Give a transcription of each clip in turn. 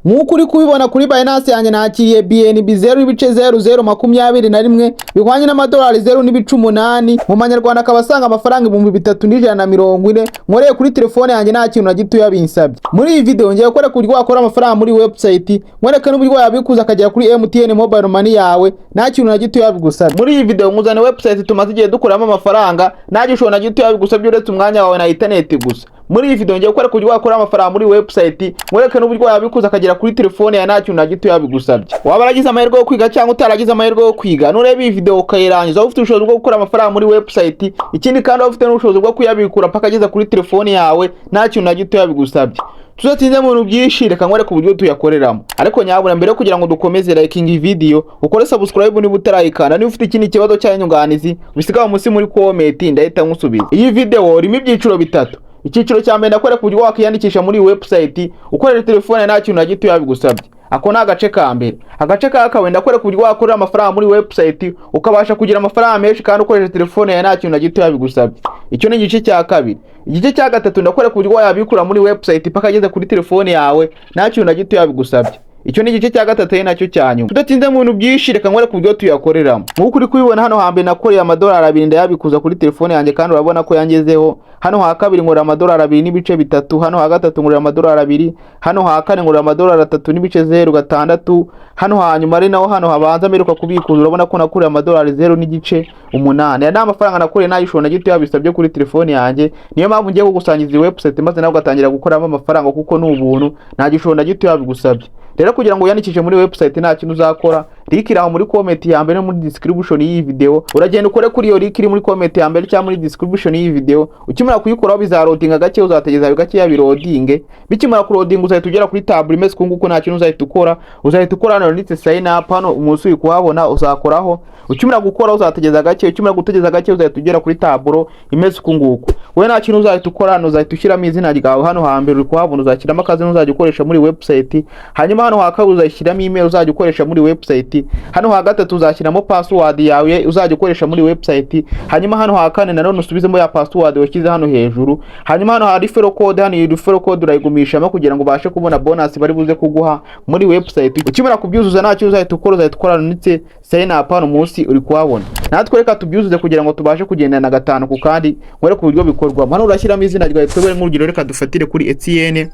Nkuko uri kubibona kuri Binance yanjye nakiriye BNB 0.0021 bihwanye n'amadolari 0.8 mu manyarwanda akabasanga amafaranga 3140 nkoreye kuri telefone yanjye nta kintu na gito yabinsabye. Muri iyi video ngiye gukora kuryo wakora amafaranga muri website mwereka n'uburyo wabikuza akagera kuri MTN mobile money yawe nta kintu na gito yabigusabye. Muri iyi video nguzane website tumaze igihe dukoramo amafaranga nta gishoro na gito yabigusabye uretse umwanya wawe na internet gusa. Muri iyi video ngiye gukora kuryo wakora amafaranga muri website mwereka n'uburyo wabikuza akagera kuri telefone ya nta kintu na gito yabigusabye. Wabaragize amahirwe yo kwiga cyangwa utaragize amahirwe yo kwiga nurebe iyi video ukayirangiza ufite ubushobozi bwo gukora amafaranga muri website, ikindi kandi ufite n'ubushobozi bwo kuyabikura paka ageza kuri telefone yawe nta kintu na gito yabigusabye. Tuzatinze mu bintu byinshi reka nkwereke uburyo tuyakoreramo. Ariko nyabura mbere kugira ngo dukomeze liking video ukore subscribe niba utarayikanda, niba ufite ikindi kibazo cy'inyunganizi bisiga munsi muri comment ndahita nkusubiza. Iyi video irimo ibyiciro bitatu. Icyiciro cya mbere ndakwereka uburyo wakwiyandikisha muri website ukorera telefone nta kintu na gito yabigusabye. Ako na agace ka mbere. Agace ka kabiri ndakwereka uburyo wakorera amafaranga muri website ukabasha kugira amafaranga menshi kandi ukoresha telefone ya nta kintu na gito yabigusabye. Icyo ni igice cya kabiri. Igice cya gatatu ndakwereka uburyo wayabikura muri website paka ageze kuri telefone yawe nta kintu na gito yabigusabye. Icyo ni igice cya gatatu ari nacyo cyanyuma. Tudatinze mu bintu byinshi reka nkwereke uburyo tuyakoreramo. Nkuko uri kubibona hano hambere nakoreye amadolari 2 ndayabikuza kuri telefone yanjye kandi urabona ko yangezeho. Hano ha kabiri ngora amadolari 2 n'ibice bitatu, hano ha gatatu ngora amadolari 2, hano ha kane ngora amadolari 3 n'ibice 0.6, hano ha nyuma ari naho hano habanza meruka kubikuza urabona ko nakoreye amadolari 0 n'igice 8. Ya amafaranga nakoreye nayishona gito yabisabye kuri telefone yanjye. Niyo mpamvu ngiye kugusangiza website maze nawe ugatangira gukoramo amafaranga kuko n'ubuntu nta gishona gito yabigusabye. Rero kugira ngo uyandikishe muri website nta kintu uzakora, link iraho muri comment ya mbere muri description y'iyi video. Uragenda ukore kuri iyo link iri muri comment ya mbere cyangwa muri description y'iyi video. Ukimara kuyikoraho bizarodinga gake uzategeza gake ya birodinge. Bikimara kurodinga uzahita ugera kuri tab imeze kunguko nta kintu uzahita ukora. Uzahita ukora hano nditse sign up hano umunsi uri kuhabona uzakoraho. Ukimara gukora uzategeza gake, ukimara gutegeza gake uzahita ugera kuri taburo imeze kunguko. We nta kintu uzahita ukora hano uzahita ushyiramo izina ryawe hano hambere uri kuhabona uzashyiramo akazi uzajya ukoresha muri website. Hanyuma hano hakaba uzashyiramo email uzajya ukoresha muri website. Hano ha gatatu uzashyiramo password yawe uzajya ukoresha muri website. Hanyuma hano ha kane nanone usubizemo ya password washyize hano hejuru. Hanyuma hano hari referral code, hano iyi referral code urayigumishamo kugira ngo ubashe kubona bonus bari buze kuguha muri website. Ukimara kubyuzuza nta cyo uzahita ukora ndetse sign up hano munsi uri kuhabona. Natwe reka tubyuzuze kugira ngo tubashe kugendana gatanu ku kandi ngore ku buryo bikorwa. Hano urashyiramo izina ryawe twebwe nk'urugero reka dufatire kuri Etienne.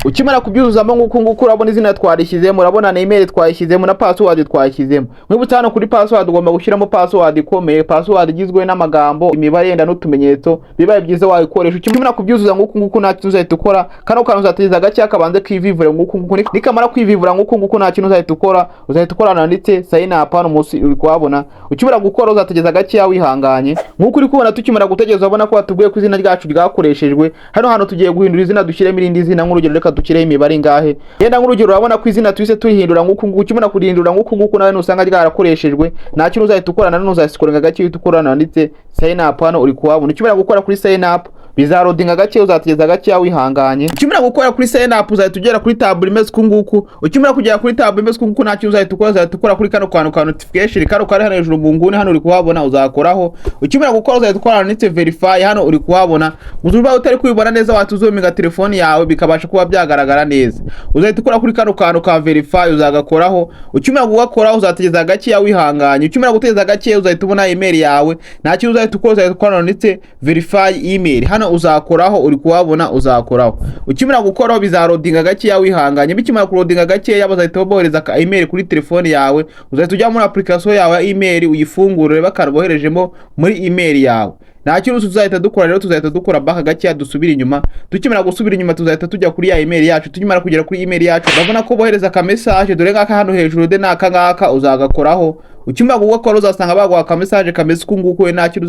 Ukimara kubyuzuzamo nguko urabona izina twarishyizemo, urabona na email twayishyizemo na password twayishyizemo. Mwibutsa hano kuri password ugomba gushyiramo password ikomeye, password igizwe n'amagambo, imibare yenda n'utumenyetso. Bibaye byiza wayikoresha. Ukimara kubyuzuza nguko nta kintu uzahita ukora. Kano kantu uzategeza gake akabanze kwivivura nguko nikamara kwivivura nguko nta kintu uzahita ukora. Uzahita ukora nanditse sign up hano munsi uri kuhabona. Ukimara gukora uzategeza gake wihanganye. Nguko uri kubona tukimara gutegeza urabona ko watubwiye ko izina ryacu ryakoreshejwe. Hano tugiye guhindura izina dushyiremo irindi zina nk'urugero reka dukire imibare ngahe. Yenda nk'urugero urabona ko izina twise turihindura nguko ukimara kurihindura nguko nawe nusanga ryarakoreshejwe nta kintu uzahita ukora nanone uzasikorenga gake uhita ukora nanditse sign up hano uri kuhabona. Ukimara gukora kuri sign up bizarodinga gake uzategeza gake wihanganye. Ukimara gukora kuri sign up uzahita ugera kuri tab imeze kunguko. Ukimara kugera kuri tab imeze kunguko nta kintu uzahita ukora kuri kano kantu ka notification kari hano hejuru mu nguni hano uri kuhabona uzakoraho. Ukimara gukora uzahita ukora nanditse verify hano uri kuhabona. Uzuba utari kubibona neza watuzominga telefone yawe bikabasha kuba byagaragara neza. Uzahita ukora kuri kano kantu ka verify uzagakoraho. Ukimara gukoraho uzategeza gake wihanganye. Ukimara gutegeza gake uzahita ubona email yawe nta kintu uzahita ukora nanditse verify email hano uzakoraho uri kuhabona uzakoraho. Ukimara gukoraho bizarodinga gake wihanganye. Bikimara kurodinga gake bazahita bohereza ka email kuri telefone yawe. Uzahita ujya muri application yawe ya email uyifungurire bakaboherejemo muri email yawe. Nta kintu uzahita dukora rero tuzahita dukora baka gake dusubira inyuma. Tukimara gusubira inyuma tuzahita tujya kuri ya email yacu. Tukimara kugera kuri email yacu urabona ko bohereza ka message dore ngaka hano hejuru de naka ngaka uzagakoraho. Ukimara gukora uzasanga baguha ka message kameze kunguko we nta kintu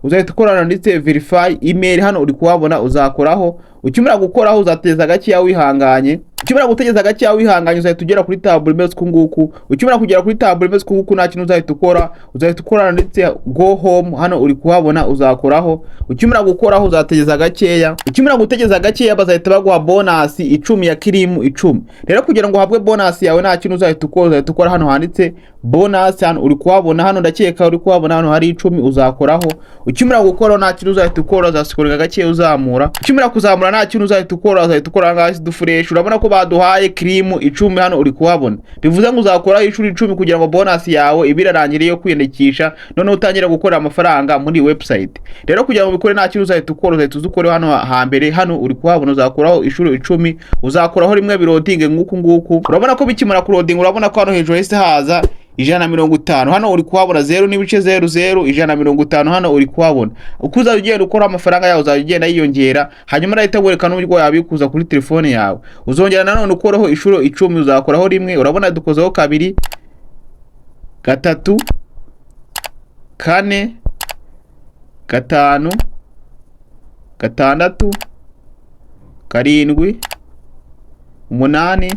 uzahita ukora nanditse verify email hano uri kuhabona uzakoraho. Ukimara gukoraho uzateza gake wihanganye. ukimara gutegeza gake wihanganye uzahita ugera kuri table imeze kunguku. Ukimara kugera kuri table imeze kunguku nta kintu uzahita ukora ndetse go home. Hano uri kuhabona uzakoraho. Ukimara gukoraho uzategeza gakeya. Ukimara gutegeza gakeya bazahita baguha bonus 10 ya kirimu 10. Rero kugira ngo uhabwe bonus yawe nta kintu uzahita ukora hano handitse bonus. Hano uri kuhabona, hano ndakeka uri kuhabona hano hari 10 uzakoraho. Ukimara gukora nta kintu uzahita ukora, uzasikorera gakeya uzamura. Ukimara kuzamura nta kintu uzahita ukora ngaho dufresh. Urabona ko baduhaye kirimu 10 hano uri kuhabona. Bivuze ngo uzakora ishuri 10 kugira ngo bonus yawe ibirarangire yo kwiyandikisha none utangira gukora amafaranga muri website. Rero kugira ngo bikore nta kintu uzahita uzukore hano hambere. Hano uri kuhabona uzakoraho ishuri 10, uzakoraho rimwe birodinge nguku. Urabona ko bikimara kurodinga urabona ko hano hejuru hese haza 150. Hano uri kuhabona 0.00 150. Hano uri kuhabona uko uzagenda ukora amafaranga yawe uzagenda yiyongera. Hanyuma urahita werekana uburyo yabikuza kuri telefone yawe. Uzongera nanone ukoraho ishuro 10, uzakoraho rimwe. Urabona dukozeho 2 3 4 5 6 7 8 9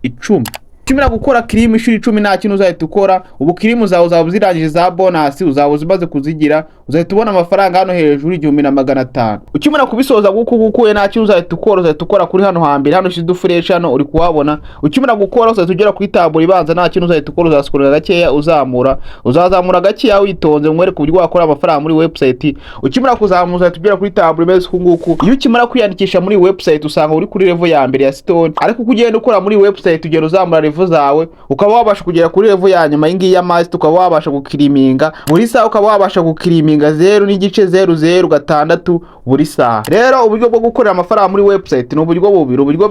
10. Ukimara gukora kirimu ishuri 10 nta kintu uzahita ukora. Ubu kirimu zawe uzaba uzirangije za bonus, uzaba uzimaze kuzigira, uzahita ubona amafaranga hano hejuru 1500. Ukimara kubisoza gukuye nta kintu uzahita ukora kuri hano hambere. Hano shidu fresh hano uri kuhabona. Ukimara gukora uzahita ugera kuri table ibanza nta kintu uzahita ukora, uzasikorera gakeya uzazamura gakeya witonze mwereke uburyo wakora amafaranga muri website. Ukimara kuzamuza uzahita ugera kuri table imeze kunguku. Iyo ukimara kwiyandikisha muri website usanga uri kuri level ya mbere ya stone, ariko uko ugenda ukora muri website ugenda uzamura level zawe ukaba wabasha kugera kuri level ya nyuma y'ingi ya master, ukaba wabasha gukiriminga buri saha, ukaba wabasha gukiriminga 0.06 buri saha. Rero uburyo bwo gukorera amafaranga muri website ni uburyo bubiri. Uburyo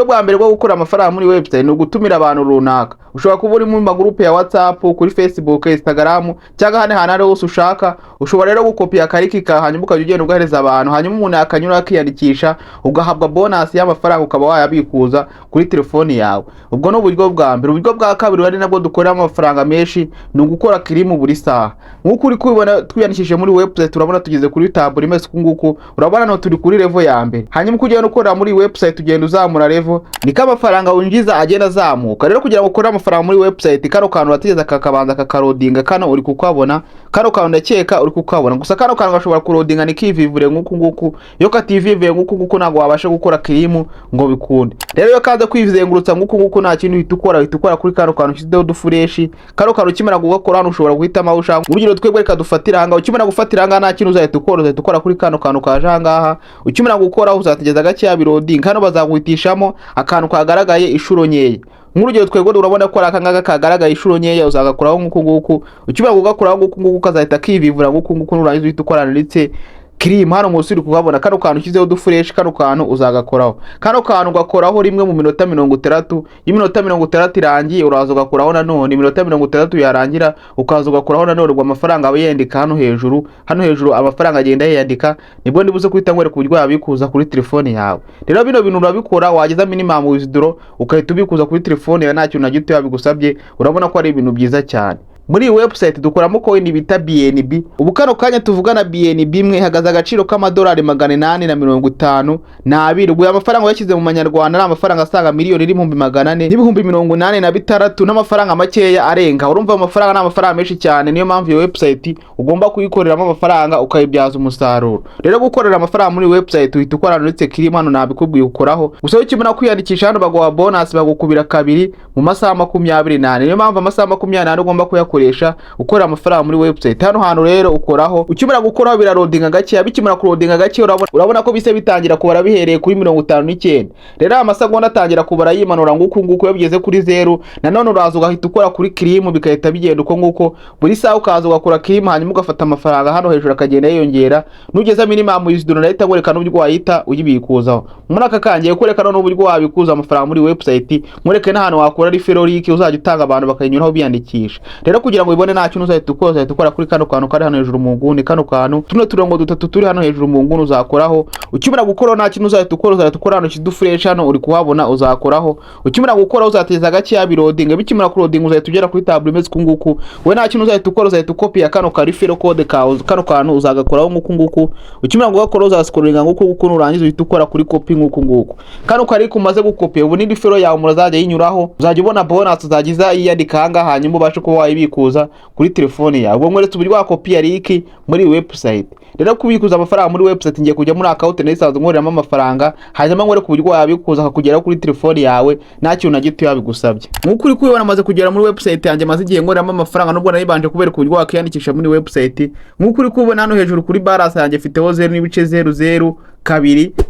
bwa mbere bwo gukora amafaranga muri website ni ugutumira abantu runaka. Ushobora kuba uri mu magroupe ya WhatsApp, kuri Facebook, Instagram cyangwa hane hanare hose ushaka. Ushobora rero gukopiya karikika hanyuma ukajya ugenda ugahereza abantu, hanyuma umuntu akanyura akiyandikisha ugahabwa bonus y'amafaranga ukaba wayabikuza kuri telefone yawe. Ubwo no uburyo bwa mbere. Uburyo bwa kabiri ari nabwo dukorera amafaranga menshi ni ugukora kirimu buri saha. Nkuko uri kubibona twiyandikishije muri website urabona tugeze kuri table imeze kunguku. Urabona no turi kuri level ya mbere. Hanyuma kugenda ukora muri website ugenda uzamura level niko amafaranga winjiza agenda azamuka. Rero kugira ngo ukore amafaranga muri website kano kantu urategeza kakabanza kakarodinga. Kano uri kukabona, kano kantu ndakeka uri kukabona. Gusa kano kantu gashobora kurodinga nikivivure nguku. Iyo kativivure nguku ntago wabasha gukora kirimu ngo bikunde. Rero iyo kaza kwivizengurutsa nguku nta kintu uhita ukora kuri kano kantu shideho dufureshi. Kano kantu ukimara gukora hano ushobora guhitamo aho ushaka. Urugero twebwe reka dufatira hanga. Ukimara gufatira hanga nta kintu uzahita ukora kuri kano kantu kaje hangaha. Ukimara gukora uzategeza gake ya birodinga. Hano bazaguhitishamo akantu kagaragaye ishuro nyeya. Nk'urugero twebwe urabona ko akangaga kagaragaye ishuro nyeya uzagakoraho nguku. Ukimara gugakoraho nguku kazahita kivivura nguku nurangiza uhita ukorana ndetse kirimu. Hano munsi uri kuhabona kano kantu ushyizeho dufureshi. Kano kantu uzagakoraho. Kano kantu ugakoraho rimwe mu minota 30. Iminota 30 irangiye uraza ugakoraho nanone. Iminota 30 yarangira ukaza ugakoraho nanone. Ubwo amafaranga aba yandika hano hejuru. Hano hejuru amafaranga agenda yandika. Nibwo ndibuze kwita ngwere kuburyo yabikuza kuri telefone yawe. Rero bino bintu urabikora wageza minimum withdraw ukahita ubikuza kuri telefone yawe nta kintu na gito yabigusabye. Urabona ko ari ibintu byiza cyane. Muri website dukoramo coin bita BNB. Ubu kano kanya tuvugana BNB imwe ihagaze agaciro k'amadolari 852. Ubwo amafaranga yashyize mu manyarwanda ari amafaranga asaga miliyoni 400 n'ibihumbi 86 n'amafaranga makeya arenga. Urumva amafaranga n'amafaranga menshi cyane. Niyo mpamvu iyo website ugomba kuyikoreramo amafaranga ukayibyaza umusaruro. Rero gukorera amafaranga muri website uhita ukorana ndetse kirimu hano nabikubwiye ukoraho. Gusa iyo ukimara kwiyandikisha hano baguha bonus bagukubira 2 mu masaha 28. Niyo mpamvu amasaha 28 ugomba kuyakoresha ukora amafaranga muri website. Hano hantu rero ukoraho. Ukimara gukoraho birarodinga gake. Bikimara kurodinga gake urabona ko bise bitangira kubara bihereye kuri 59. Rero amasegonda atangira kubara yimanura nguku iyo bigeze kuri 0. Nanone uraza ugahita ukora kuri kirimu bikahita bigenda uko nguko. Buri saha ukaza ugakora kirimu hanyuma ugafata amafaranga hano hejuru akagenda yiyongera. Nugeza minimum withdraw nahita ngwereka n'uburyo wahita uyibikuzaho. Muri aka kangiye kwerekana n'uburyo wabikuza amafaranga muri website. Mureke n'ahantu wakora referral link uzajya utanga abantu bakayinyuraho biyandikisha. Rero kugira ngo ubibone nta kintu uzahita ukora kuri kano kantu kari hano hejuru mu nguni, kano kantu tuno turongo dutatu turi hano hejuru mu nguni uzakoraho. Ukimara gukora nta kintu uzahita ukora hano kidufresh hano uri kuhabona uzakoraho. Ukimara gukora uzateza gake ya birodinga, bikimara kurodinga uzahita ugera kuri table imeze kunguku. We nta kintu uzahita uzahita copy kano ka referral code kawe, kano kantu uzagakoraho nguku. Ukimara gukora uzascrollinga nguku nurangiza uhita ukora kuri copy nguku. Kano kari kumaze gukopya ubu ni referral yawe murazajya yinyuraho, uzajya ubona bonus uzagiza iyandika hanga, hanyuma ubashe kuba wayibikuza kuri telefone yawe. Ubwo mweretse uburyo wakopya link muri website. Rero kubikuza amafaranga muri website ngiye kujya muri account neza nkoreramo amafaranga, hanyuma ngore ku buryo wabikuza akakugera kuri telefone yawe nta kintu na gito yabigusabye. Nkuko uri kubibona maze kugera muri website yanjye, maze igiye nkoreramo amafaranga nubwo naribanje kubereka uburyo wakiyandikisha muri website. Nkuko uri kubibona hano hejuru kuri balance yanjye mfiteho 0.00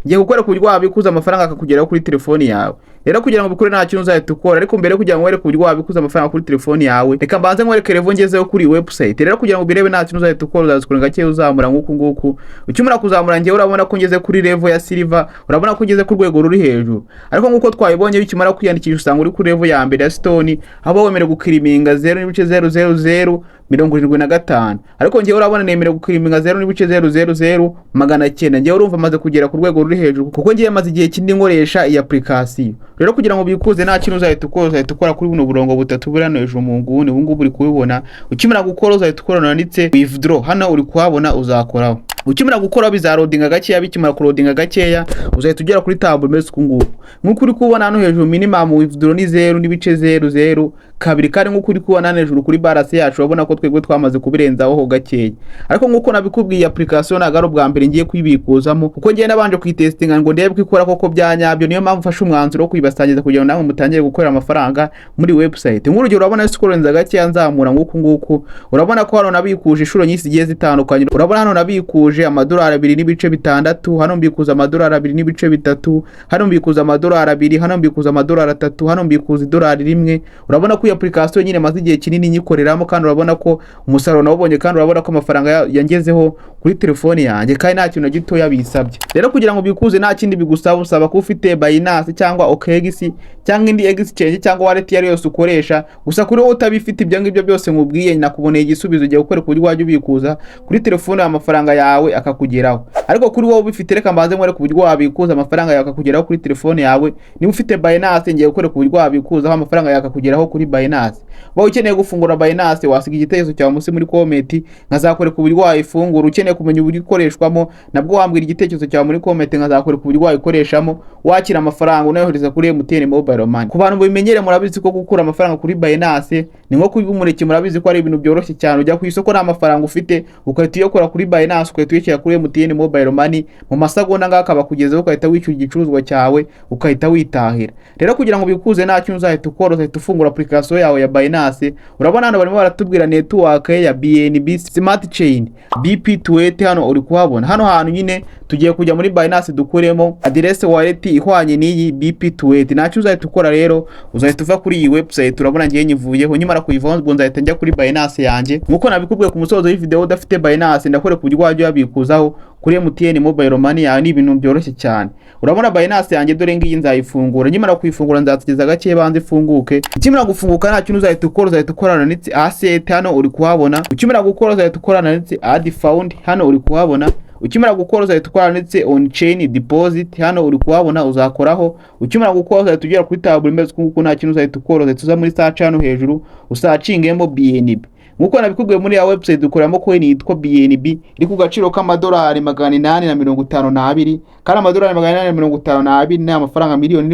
ngiye gukora ku buryo wabikuza amafaranga akakugera kuri telefone yawe. Rero kugira ngo bikore nta kintu uzahita ukora, ariko mbere kugira ngo wereke uburyo wabikuza amafaranga kuri telefone yawe, reka mbanze nkwereke revo ngezeho kuri website. Rero kugira ngo birebe nta kintu uzahita ukora, uzazikora gake uzamura nguku. Ukimara kuzamura ngiye urabona ko ngeze kuri level ya silver, urabona ko ngeze ku rwego ruri hejuru. Ariko nguko twabibonye bikimara kwiyandikisha usanga uri kuri level ya mbere ya stone, abo wemere gukiriminga 0.00075. Ariko ngiye urabona nemere gukiriminga 0.000 ngiye urumva maze kugera ku rwego ruri hejuru, kuko ngiye maze igihe kindi nkoresha iyi application. Rero kugira ngo bikuze nta kintu uzahita ukora kuri buno burongo butatu buri hano hejuru mu nguni, ubu ngubu uri kubibona. Ukimara gukora uzahita ukora nanditse withdraw, hano uri kuhabona uzakoraho. Ukimara gukora bizarodinga gakeya, bikimara kurodinga gakeya uzahita ugera kuri table imeze kunguku. Nkuko uri kubona hano hejuru minimum withdraw ni 0.00 kabiri, kandi nkuko uri kubona hano hejuru kuri balance yacu urabona ko twebwe twamaze kubirenzaho ho gakeya. Ariko nkuko nabikubwiye application nagaro bwa mbere ngiye kwibikuzamo, kuko ngiye nabanje kwitestinga ngo ndebe kwikora koko byanyabyo, niyo mpamvu mfashe umwanzuro wo kuyibasangiza kugira ngo namwe mutangire gukorera amafaranga muri website. Nk'urugero urabona scrollinza gakeya nzamura nguku, urabona ko hano nabikuje inshuro nyinshi zigiye zitandukanye. Urabona hano nabikuje amadolari 2.6, hano mbikuza amadolari 2.3, hano mbikuza amadolari 2, hano mbikuza amadolari 3, hano mbikuza idolari 1. Urabona ko application nyine maze igihe kinini nyikoreramo, kandi urabona ko umusaruro nawubonye, kandi urabona ko amafaranga yangezeho kuri telefone yanjye, kandi nta kintu na gito yabisabye. Rero kugira ngo bikuze nta kindi bigusaba, usaba ko ufite Binance cyangwa OKX cyangwa indi exchange cyangwa wallet yari yose ukoresha. Gusa kuri wowe utabifite ibyo ngibyo byose nkubwiye, nakuboneye igisubizo giye gukora ku buryo wajya ubikuza kuri telefone amafaranga yawe akakugeraho. Ariko kuri wowe ubifite, reka mbanze nkore ku buryo wabikuza amafaranga yawe akakugeraho kuri telefone yawe. Niba ufite Binance ngiye gukora ku buryo wabikuza amafaranga yawe akakugeraho kuri Binance. Ba ukeneye gufungura Binance wasiga igitekerezo cyawe munsi muri comment, nkazakore ku buryo wayifungura. Ukeneye kumenya uburyo ikoreshwamo nabwo wambwira igitekerezo cyawe muri comment, nkazakore ku buryo wayikoreshamo wakira amafaranga unayohereza kuri MTN Mobile Money. Ku bantu bimenyere murabizi ko gukura amafaranga kuri Binance ni nko kubiba umureke, murabizi ko ari ibintu byoroshye cyane. Ujya ku isoko nta mafaranga ufite ukahita uyakora kuri Binance, ukahita uyishyira kuri MTN Mobile Money mu masegonda ngaka bakugezeho, ukahita wishyura igicuruzwa cyawe ukahita witahira. Rero kugira ngo bikuze nta kintu uzahita ukora, uzahita ufungura application yawe ya Binance. Urabona hano barimo baratubwira network ya BNB Smart Chain BP28, hano uri kuhabona. Hano hantu nyine tugiye kujya muri Binance dukuremo address wallet ihwanye n'iyi BP28. Nacyo uzahita ukora rero, uzahita uva kuri iyi website. Urabona ngiye nyivuyeho, nyimara kuyivaho ngo nzahita njya kuri Binance yanjye. Nkuko nabikubwiye ku musozo w'video, udafite Binance ndakore ku buryo wajya yabikuzaho kuri MTN Mobile Money yawe. Ni ibintu byoroshye cyane. Urabona Binance yanjye dore ngiyi nzayifungura, nyimara kuyifungura nzatugeza gake banze ifunguke. Ikimara gufunguka nta kintu uzahita ukora, uzahita ukorana n'itsi asset, hano uri kuhabona. Ukimara gukora uzahita ukorana n'itsi add fund, hano uri kuhabona. Ukimara gukora uzahita ukorana n'itsi on chain deposit, hano uri kuhabona uzakoraho. Ukimara gukora uzahita ugera kuri table imeze kuko nta kintu uzahita ukora, uzahita uza muri search hano hejuru usacingemo BNB. Nkuko nabikubwiye muri ya website dukoramo coin yitwa BNB, iri ku gaciro k'amadolari 852, kandi amadolari 852 ni amafaranga miliyoni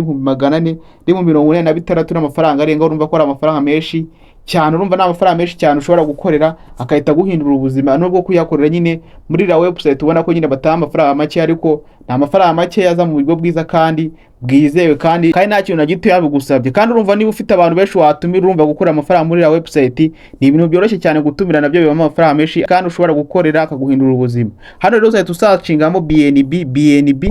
446 n'amafaranga arenga. Urumva ko ari amafaranga menshi cyane, urumva na amafaranga menshi cyane ushobora gukorera akahita guhindura ubuzima. Nubwo kuyakorera nyine muri la website ubona ko nyine batanga amafaranga make, ariko nta mafaranga make yaza mu buryo bwiza kandi bwizewe, kandi nta kintu na gito yabigusabye. Kandi urumva niba ufite abantu benshi watumira, urumva gukora amafaranga muri la website ni ibintu byoroshye cyane. Gutumira nabyo biba amafaranga menshi kandi ushobora gukorera akaguhindura ubuzima. Hano rero uzahita usacingamo BNB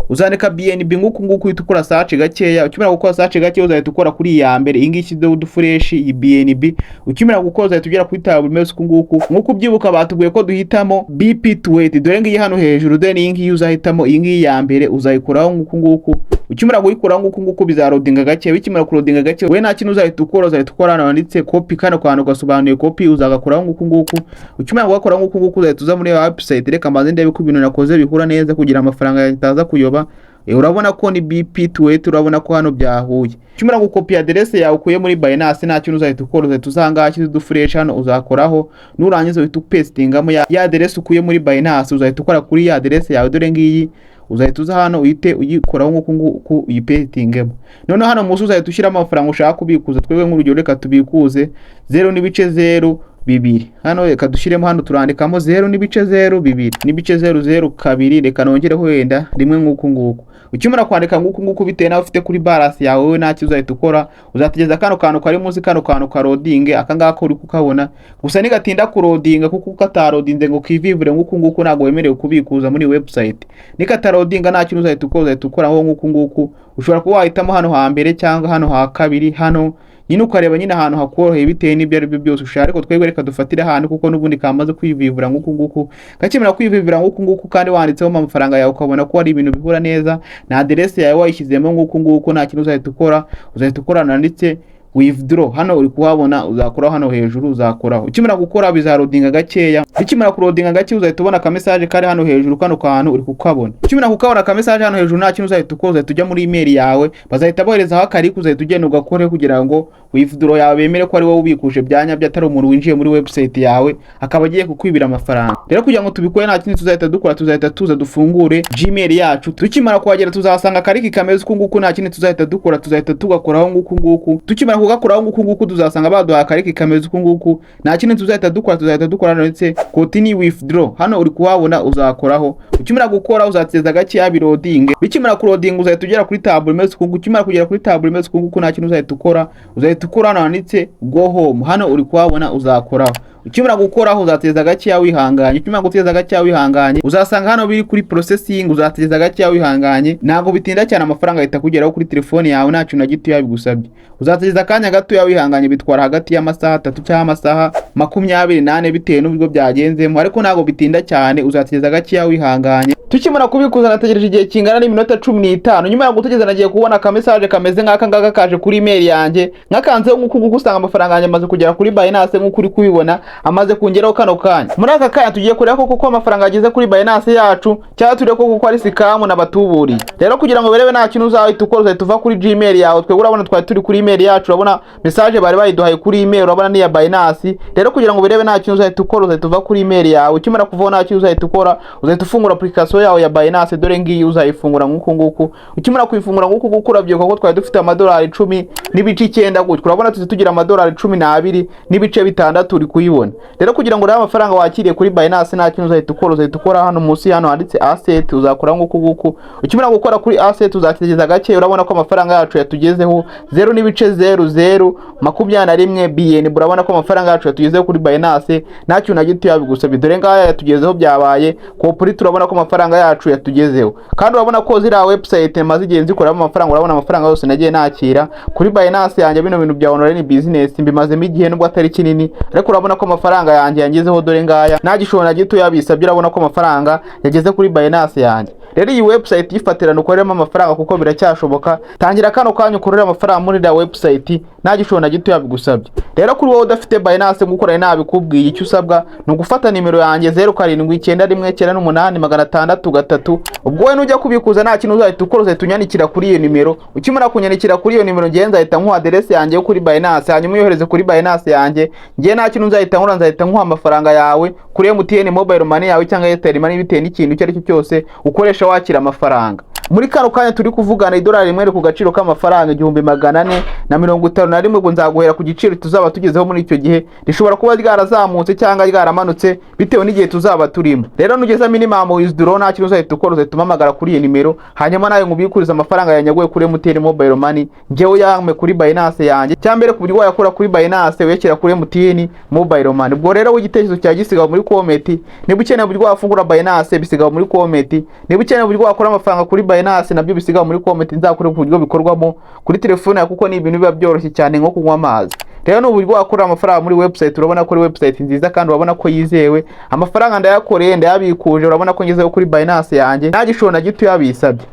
uzandika BNB nguku uhita ukora search gakeya. Ukimara gukora search gakeya uzahita ukora kuri iya mbere, iyi ngiki do fresh iyi BNB. Ukimara gukora uzahita ugera kuri table imeze nguku ubyibuka batubwiye ko duhitamo BP28, dore ngiyi hano hejuru, then iyi ngiyi uzahitamo iyi ngiyi ya mbere uzayikoraho nguku. ukimara kuyikora nguko bizarodinga gake. Bikimara kurodinga gake we nta kintu uzahita ukora hano handitse copy, kano kantu gasobanuye copy uzagakoraho nguko. Ukimara gukora nguko uzahita uza muri website. Reka mbanze ndebe ko ibintu nakoze bihura neza kugira amafaranga yataza kuyoba. Urabona ko ni BP28, urabona ko hano byahuye. Ukimara gukopi address yawe ukuye muri Binance nta kintu uzahita ukora, uzahita uzanga kizi dufresh hano uzakoraho, nurangiza uhita upastingamo ya address ukuye muri Binance, uzahita ukora kuri ya address yawe dore ngiyi, uzahita uza hano uhite uyikoraho nguko uyipastingemo. None hano musu uzahita ushyiramo amafaranga ushaka kubikuza. Twebwe nk'urugero reka tubikuze 0.02. Hano reka dushyiremo hano turandikamo 0.02 reka nongereho wenda rimwe nguko. Ukimara kwandika nguko bitewe nawe ufite kuri balance yawe we nta uzahita ukora, uzategeza kano kantu kari munsi, kano kantu ka loading akangaka uri kukabona. Gusa nigatinda ku loading kuko katarodinze ngo kivivure nguko nago wemerewe kubikuza muri website. Nikatarodinga nta kintu uzahita ukora, uzahita ukora aho nguko. Ushobora kuba wahitamo hano ha mbere cyangwa hano ha kabiri, hano nyine ukareba nyine ahantu hakoroheye bitewe n'ibyo ari byo byose ushaka. Ariko twebwe reka dufatire ahantu kuko nubundi kamaze kwivivura nguko. Gakimera kwivivura nguko kandi wanditseho amafaranga yawe ukabona ko ari ibintu bihura neza na address yawe wayishyizemo nguko nta kintu uzahita ukora, uzahita ukora nanditse withdraw. Hano uri kuhabona uzakora hano hejuru uzakoraho. Ukimara gukora bizarodinga gakeya. Bikimara kurodinga gake uzahita ubona ka message kari hano hejuru, kano kantu uri kukabona. Ukimara kukabona ka message hano hejuru nta kintu uzahita ukora, uzahita ujya muri email yawe, bazahita boherezaho akari uzahita ugenda ugakore kugira ngo withdraw yawe bemere ko ari wowe ubikuje byanya byatari umuntu winjiye muri website yawe akaba agiye kukwibira amafaranga. Rero kugira ngo tubikore nta kintu tuzahita dukora, tuzahita tuza dufungure Gmail yacu. Tukimara kuhagera tuzasanga kariki kameze nguko, nta kintu tuzahita dukora, tuzahita tugakoraho nguko. Tukimara kugakoraho nguko tuzasanga baduha kariki kameze nguko, nta kintu tuzahita dukora, tuzahita dukora ndetse continue withdraw. Hano uri kuhabona uzakoraho. Ukimara gukora uzateza gake ya loading. Bikimara kuloading uzahita ugera kuri tab imeze nguko. Ukimara kugera kuri tab imeze nguko nta kintu uzahita ukora, uzahita ukora hano handitse go home. Hano uri kuhabona uzakoraho. Ukimara gukoraho uzateza gake ya wihanganye. Ukimara guteza gake ya wihanganye uzasanga hano biri kuri processing, uzateza gake ya wihanganye. Nago bitinda cyane amafaranga ahita kugeraho kuri telefone yawe nta kintu na gito yabigusabye. Uzateza kanya gato ya wihanganye, bitwara hagati y'amasaha 3 cyangwa amasaha 28 bitewe n'ubwo byagenzemo, ariko nago bitinda cyane. Uzateza gake ya wihanganye. Tukimara kubikuza nategereje igihe kingana n'iminota 15. Nyuma yo gutegeza nagiye kubona ka message kameze nk'aka ngaka kaje kuri email yanjye, nkakanzeho nguko usanga amafaranga yanjye amaze kugera kuri Binance nk'uko uri kubibona amaze kongeraho kano kanya. Muri aka kanya tugiye kureba kuko amafaranga ageze kuri Binance yacu cyangwa turebe kuko ari scam n'abatuburi. Rero kugira ngo berebe nta kintu uzahita ukora, uzahita uva kuri Gmail yawe. Twe urabona twari turi kuri email yacu, urabona message bari bayiduhaye kuri email, urabona ni ya Binance. Rero kugira ngo berebe nta kintu uzahita ukora, uzahita uva kuri email yawe. Ukimara kuvaho nta kintu uzahita ukora, uzahita ufungura application yawe ya Binance dore ngiyi uzayifungura nguko. Ukimara kuyifungura nguko urabyibuka ko twari dufite amadolari 10 n'ibice 9 gutyo. Urabona tugira amadolari 12 n'ibice 6 uri kuyibona. Rero kugira ngo rero amafaranga wakiriye kuri Binance nta kintu uzahita ukora, uzahita ukora hano munsi hano handitse asset, uzakora nguko. Ukimara gukora kuri asset uzategeza gake, urabona ko amafaranga yacu yatugezeho 0.0021 BN. Urabona ko amafaranga yacu yatugezeho kuri Binance nta kintu na gito yabigusabye. Dore ngaya yatugezeho byabaye kuri, turabona ko amafaranga yacu yatugezeho. Kandi urabona ko zira website maze igenzi koramo amafaranga, urabona amafaranga yose nagiye nakira kuri Binance yanjye. Bino bintu bya online business mbimazemo igihe nubwo atari kinini, ariko urabona ko amafaranga yanjye yangezeho dore ngaya nta gishoro na gito yabisabye. Urabona ko amafaranga yageze kuri Binance yanjye. Rero iyi website yifatirana ukoreramo amafaranga kuko biracyashoboka. Tangira kano kanya ukorera amafaranga muri da website nta gishoro na gito yabigusabye. Rero kuri wowe udafite Binance gukora nabikubwiye, icyo usabwa no gufata nimero yanjye 07911863. Ubwo we nujya kubikuza nta kintu uzahita ukora, uzahita unyandikira kuri iyo nimero. Ukimara kunyandikira kuri iyo nimero ngiye nzahita nkuha address yanjye yo kuri Binance, hanyuma uyohereze kuri Binance yanjye. Ngiye nta kintu nzahita nkora, nzahita nkuha amafaranga yawe kuri MTN mobile money yawe cyangwa Airtel money bitewe n'ikintu icyo ari cyo cyose ukoresha wakira amafaranga. Muri kano kanya turi kuvugana idolari rimwe ku gaciro k'amafaranga 1451. Ngo nzaguhera ku giciro tuzaba tugezeho muri icyo gihe. Rishobora kuba ryarazamutse cyangwa ryaramanutse bitewe n'igihe tuzaba turimo. Rero nugeza minimum withdraw nta kintu uzahita ukora, uzahita umamagara kuri iyi nimero, hanyuma nayo ngubikuriza amafaranga yanyaguye kuri MTN mobile money ngewe yame kuri Binance yanjye, cyambere ku buryo wayakora kuri Binance wekera kuri MTN mobile money. Ubwo rero w'igitekerezo cya gisigaho muri comment. Niba ukeneye uburyo wafungura Binance bisigaho muri comment. Niba ukeneye uburyo wakora amafaranga kuri Binance nabyo bisigaho muri comment. Nzakore ku buryo bikorwamo kuri telefone yawe kuko ni ibintu biba byoroshye cyane nko kunywa amazi. rero n'uburyo wakura amafaranga muri website. Urabona ko ari website nziza kandi urabona ko yizewe. Amafaranga ndayakoreye ndayabikuje, urabona ko ngezeho kuri Binance yanjye nta gishoro na gito yabisabye.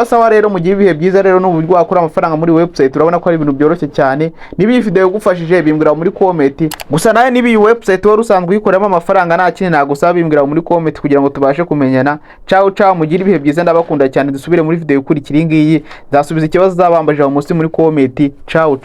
Sawa rero mu gihe ibihe byiza rero n'uburyo wakura amafaranga muri website. Urabona ko ari ibintu byoroshye cyane. Niba iyi video yagufashije bimbwira muri comment. Gusa nawe niba iyi website wari usanzwe uyikoramo amafaranga nta kindi nagusaba bimbwira muri comment kugira ngo tubashe kumenyana. Ciao mugire ibihe byiza, ndabakunda cyane. Dusubire muri video ikurikira iyi ngiyi, nzasubiza ikibazo zabambajije munsi muri comment. Ciao.